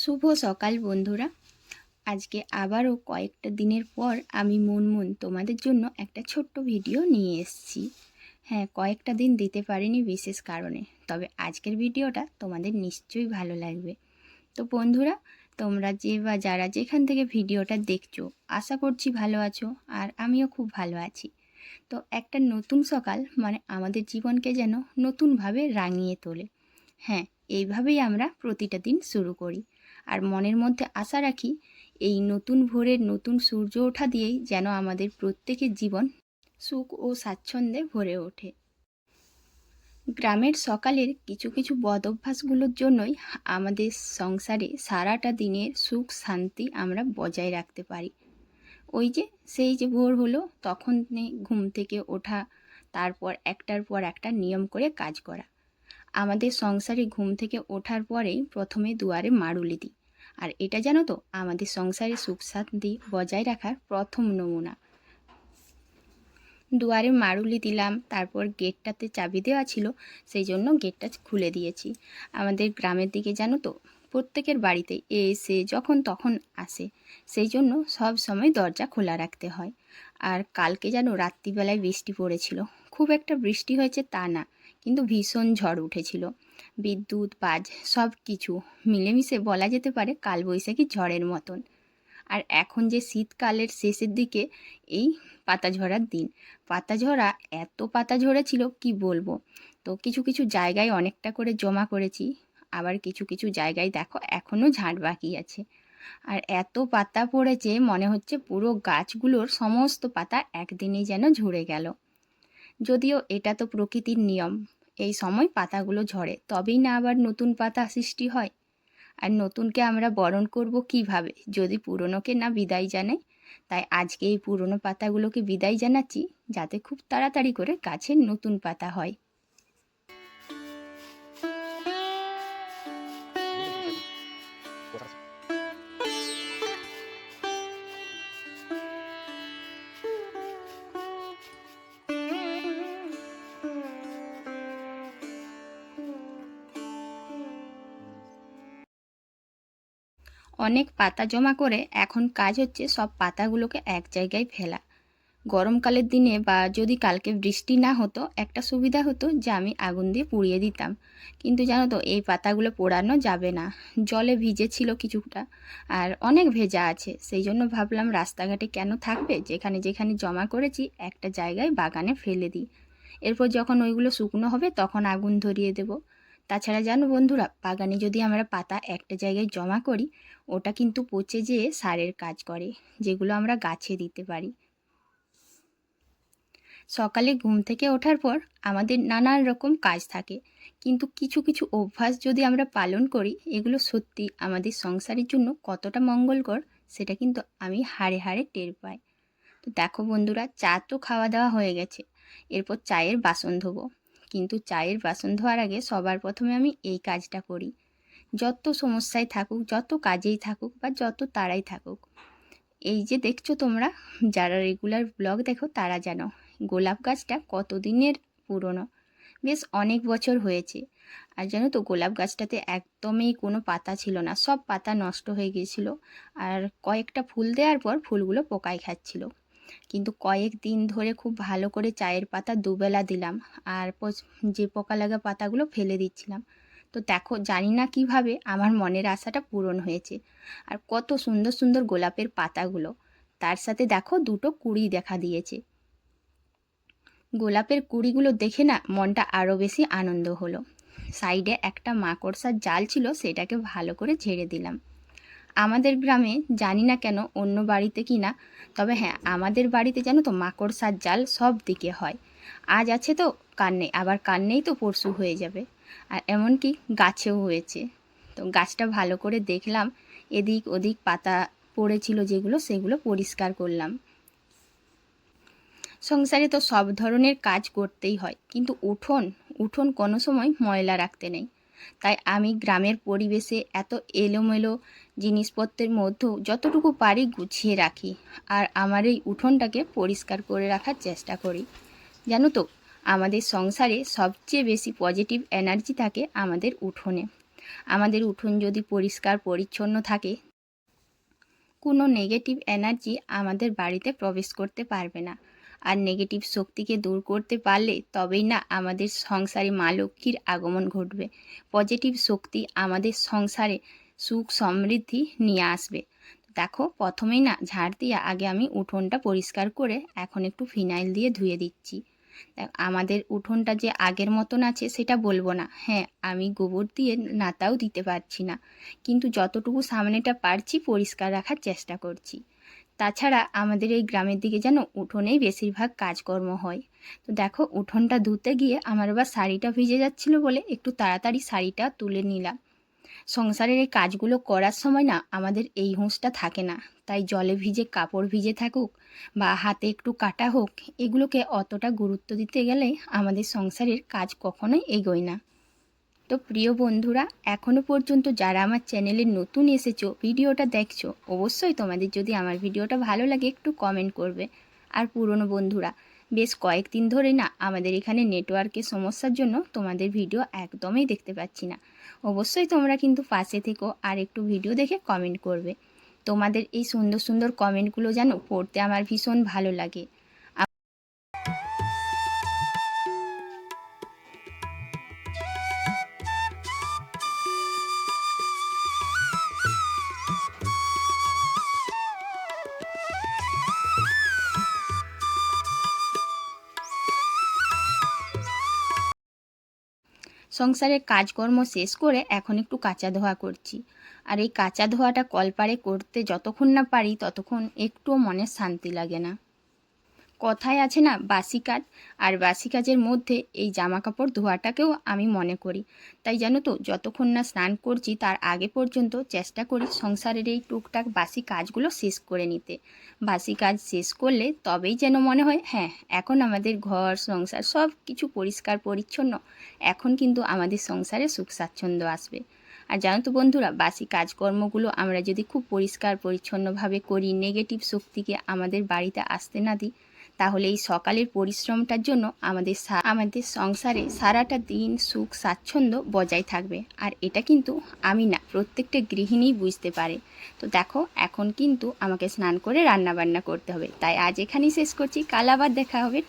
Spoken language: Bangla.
শুভ সকাল বন্ধুরা। আজকে আবারও কয়েকটা দিনের পর আমি মুনমুন তোমাদের জন্য একটা ছোট্ট ভিডিও নিয়ে এসেছি। হ্যাঁ, কয়েকটা দিন দিতে পারিনি বিশেষ কারণে, তবে আজকের ভিডিওটা তোমাদের নিশ্চয়ই ভালো লাগবে। তো বন্ধুরা, তোমরা যারা যেখান থেকে ভিডিওটা দেখছো, আশা করছি ভালো আছো, আর আমিও খুব ভালো আছি। তো একটা নতুন সকাল মানে আমাদের জীবনকে যেন নতুনভাবে রাঙিয়ে তোলে। হ্যাঁ, এইভাবেই আমরা প্রতিটা দিন শুরু করি, আর মনের মধ্যে আশা রাখি এই নতুন ভোরের নতুন সূর্য ওঠা দিয়েই যেন আমাদের প্রত্যেকের জীবন সুখ ও স্বাচ্ছন্দ্যে ভরে ওঠে। গ্রামের সকালের কিছু কিছু বদ অভ্যাসগুলোর জন্যই আমাদের সংসারে সারাটা দিনের সুখ শান্তি আমরা বজায় রাখতে পারি। ওই যে সেই যে ভোর হলো তখন ঘুম থেকে ওঠা, তারপর একটার পর একটা নিয়ম করে কাজ করা। আমাদের সংসারে ঘুম থেকে ওঠার পরেই প্রথমে দুয়ারে মাড়ুলি দিই, আর এটা জানো তো আমাদের সংসারে সুখ শান্তি বজায় রাখার প্রথম নমুনা। দুয়ারে মাড়ুলি দিলাম, তারপর গেটটাতে চাবি দেওয়া ছিল, সেই জন্য গেটটা খুলে দিয়েছি। আমাদের গ্রামের দিকে জানো তো প্রত্যেকের বাড়িতে এসে যখন তখন আসে, সেই জন্য সব সময় দরজা খোলা রাখতে হয়। আর কালকে জানো রাত্রিবেলায় বৃষ্টি পড়েছিল, খুব একটা বৃষ্টি হয়েছে তা না, কিন্তু ভীষণ ঝড় উঠেছিল। বিদ্যুৎ বাজ সব কিছু মিলেমিশে বলা যেতে পারে কালবৈশাখী ঝড়ের মতন। আর এখন যে শীতকালের শেষের দিকে এই পাতা ঝরার দিন, পাতা ঝরা এত পাতা ঝরেছিল কি বলবো। তো কিছু কিছু জায়গায় অনেকটা করে জমা করেছি, আবার কিছু কিছু জায়গায় দেখো এখনও ঝাড় বাকি আছে। আর এত পাতা পড়েছে মনে হচ্ছে পুরো গাছগুলোর সমস্ত পাতা একদিনেই যেন ঝরে গেল। যদিও এটা তো প্রকৃতির নিয়ম, এই সময় পাতাগুলো ঝরে তবেই না আবার নতুন পাতা সৃষ্টি হয়। আর নতুনকে আমরা বরণ করব কিভাবে যদি পুরনোকে না বিদায় জানাই। তাই আজকে এই পুরনো পাতাগুলোকে বিদায় জানাচ্ছি, যাতে খুব তাড়াতাড়ি করে গাছের নতুন পাতা হয়। অনেক পাতা জমা করে এখন কাজ হচ্ছে সব পাতাগুলোকে এক জায়গায় ফেলা। গরমকালের দিনে বা যদি কালকে বৃষ্টি না হতো একটা সুবিধা হতো যে আমি আগুন দিয়ে পুড়িয়ে দিতাম, কিন্তু জানো তো এই পাতাগুলো পোড়ানো যাবে না, জলে ভিজে ছিল কিছুটা, আর অনেক ভেজা আছে। সেই জন্য ভাবলাম রাস্তাঘাটে কেন থাকবে, যেখানে যেখানে জমা করেছি একটা জায়গায় বাগানে ফেলে দিই। এরপর যখন ওইগুলো শুকনো হবে তখন আগুন ধরিয়ে দেব। তাছাড়া জানো বন্ধুরা, বাগানে যদি আমরা পাতা একটা জায়গায় জমা করি, ওটা কিন্তু পচে যেয়ে সারের কাজ করে, যেগুলো আমরা গাছে দিতে পারি। সকালে ঘুম থেকে ওঠার পর আমাদের নানান রকম কাজ থাকে, কিন্তু কিছু কিছু অভ্যাস যদি আমরা পালন করি, এগুলো সত্যি আমাদের সংসারের জন্য কতটা মঙ্গলকর সেটা কিন্তু আমি হাড়ে হাড়ে টের পাই। তো দেখো বন্ধুরা, চা তো খাওয়া দাওয়া হয়ে গেছে, এরপর চায়ের বাসন ধোবো। কিন্তু চায়ের বাসন ধোয়ার আগে সবার প্রথমে আমি এই কাজটা করি। যত সমস্যায় থাকুক, যত কাজেই থাকুক বা যত তাড়াই থাকুক, এই যে দেখছো তোমরা যারা রেগুলার ব্লগ দেখো তারা জানো গোলাপ গাছটা কতদিনের পুরনো, বেশ অনেক বছর হয়েছে। আর জানো তো গোলাপ গাছটাতে একদমই কোনো পাতা ছিল না, সব পাতা নষ্ট হয়ে গিয়েছিল। আর কয়েকটা ফুল দেওয়ার পর ফুলগুলো পোকায় খাচ্ছিল। কিন্তু কয়েক দিন ধরে খুব ভালো করে চায়ের পাতা দুবেলা দিলাম, আর যে পোকা লাগা পাতাগুলো ফেলে দিচ্ছিলাম। তো দেখো জানি না কিভাবে আমার মনের আশাটা পূরণ হয়েছে। আর কত সুন্দর সুন্দর গোলাপের পাতাগুলো, তার সাথে দেখো দুটো কুঁড়ি দেখা দিয়েছে। গোলাপের কুঁড়িগুলো দেখে না মনটা আরও বেশি আনন্দ হলো। সাইডে একটা মাকড়সার জাল ছিল, সেটাকে ভালো করে ঝেড়ে দিলাম। আমাদের গ্রামে জানি না কেন অন্য বাড়িতে কি না, তবে হ্যাঁ আমাদের বাড়িতে জানো তো মাকড়সার জাল সব দিকে হয়। আজ আছে তো কাল নেই, আবার কাল নেই তো পরশু হয়ে যাবে। আর এমনকি গাছেও হয়েছে। তো গাছটা ভালো করে দেখলাম, এদিক ওদিক পাতা পড়েছিল যেগুলো, সেগুলো পরিষ্কার করলাম। সংসারে তো সব ধরনের কাজ করতেই হয়, কিন্তু উঠোন উঠোন কোনো সময় ময়লা রাখতে নেই। তাই আমি গ্রামের পরিবেশে এত এলোমেলো জিনিসপত্রের মধ্যেও যতটুকু পারি গুছিয়ে রাখি, আর আমার এই উঠোনটাকে পরিষ্কার করে রাখার চেষ্টা করি। জানো তো আমাদের সংসারে সবচেয়ে বেশি পজিটিভ এনার্জি থাকে আমাদের উঠোনে। আমাদের উঠোন যদি পরিষ্কার পরিচ্ছন্ন থাকে, কোনো নেগেটিভ এনার্জি আমাদের বাড়িতে প্রবেশ করতে পারবে না। আর নেগেটিভ শক্তিকে দূর করতে পারলে তবেই না আমাদের সংসারে মা লক্ষ্মীর আগমন ঘটবে। পজিটিভ শক্তি আমাদের সংসারে সুখ সমৃদ্ধি নিয়ে আসবে। দেখো, প্রথমেই না ঝাড় দিয়ে আগে আমি উঠোনটা পরিষ্কার করে এখন একটু ফিনাইল দিয়ে ধুয়ে দিচ্ছি। আমাদের উঠোনটা যে আগের মতন আছে সেটা বলবো না। হ্যাঁ, আমি গোবর দিয়ে নাতাও দিতে পারছি না, কিন্তু যতটুকু সামনেটা পারছি পরিষ্কার রাখার চেষ্টা করছি। তাছাড়া আমাদের এই গ্রামের দিকে যেন উঠোনেই বেশিরভাগ কাজকর্ম হয়। তো দেখো, উঠোনটা ধুতে গিয়ে আমার আবার শাড়িটা ভিজে যাচ্ছিলো বলে একটু তাড়াতাড়ি শাড়িটা তুলে নিলাম। সংসারের এই কাজগুলো করার সময় না আমাদের এই হুঁশটা থাকে না, তাই জলে ভিজে কাপড় ভিজে থাকুক বা হাতে একটু কাটা হোক, এগুলোকে অতটা গুরুত্ব দিতে গেলে আমাদের সংসারের কাজ কখনোই এগোয় না। তো প্রিয় বন্ধুরা, এখনও পর্যন্ত যারা আমার চ্যানেলে নতুন এসেছো, ভিডিওটা দেখছো, অবশ্যই তোমাদের যদি আমার ভিডিওটা ভালো লাগে একটু কমেন্ট করবে। আর পুরনো বন্ধুরা, বেশ কয়েকদিন ধরে না আমাদের এখানে নেটওয়ার্কের সমস্যার জন্য তোমাদের ভিডিও একদমই দেখতে পাচ্ছি না। অবশ্যই তোমরা কিন্তু পাশে থেকো আর একটু ভিডিও দেখে কমেন্ট করবে। তোমাদের এই সুন্দর সুন্দর কমেন্টগুলো যেন পড়তে আমার ভীষণ ভালো লাগে। সংসারের কাজকর্ম শেষ করে এখন একটু কাচা ধোয়া করছি। আর এই কাচা ধোয়াটা কলপারে করতে যতক্ষণ না পারি ততক্ষণ একটুও মনে শান্তি লাগে না। কথায় আছে না, বাসি কাজ, আর বাসি কাজের মধ্যে এই জামা কাপড় ধোয়াটাকেও আমি মনে করি। তাই জানো তো, যতক্ষণ না স্নান করছি তার আগে পর্যন্ত চেষ্টা করি সংসারের এই টুকটাক বাসি কাজগুলো শেষ করে নিতে। বাসি কাজ শেষ করলে তবেই যেন মনে হয় হ্যাঁ, এখন আমাদের ঘর সংসার সব কিছু পরিষ্কার পরিচ্ছন্ন, এখন কিন্তু আমাদের সংসারে সুখ স্বাচ্ছন্দ্য আসবে। আর জানো তো বন্ধুরা, বাসি কাজকর্মগুলো আমরা যদি খুব পরিষ্কার পরিচ্ছন্নভাবে করি, নেগেটিভ শক্তিকে আমাদের বাড়িতে আসতে না দিই, তাহলে এই সকালের পরিশ্রমটার জন্য আমাদের সংসারে সারাটা দিন সুখ স্বাচ্ছন্দ্য বজায় থাকবে। আর এটা কিন্তু আমি না, প্রত্যেকটা গৃহিণী বুঝতে পারে। তো দেখো, এখন কিন্তু আমাকে স্নান করে রান্না বান্না করতে হবে। তাই আজ এখানেই শেষ করছি, কাল আবার দেখা হবে।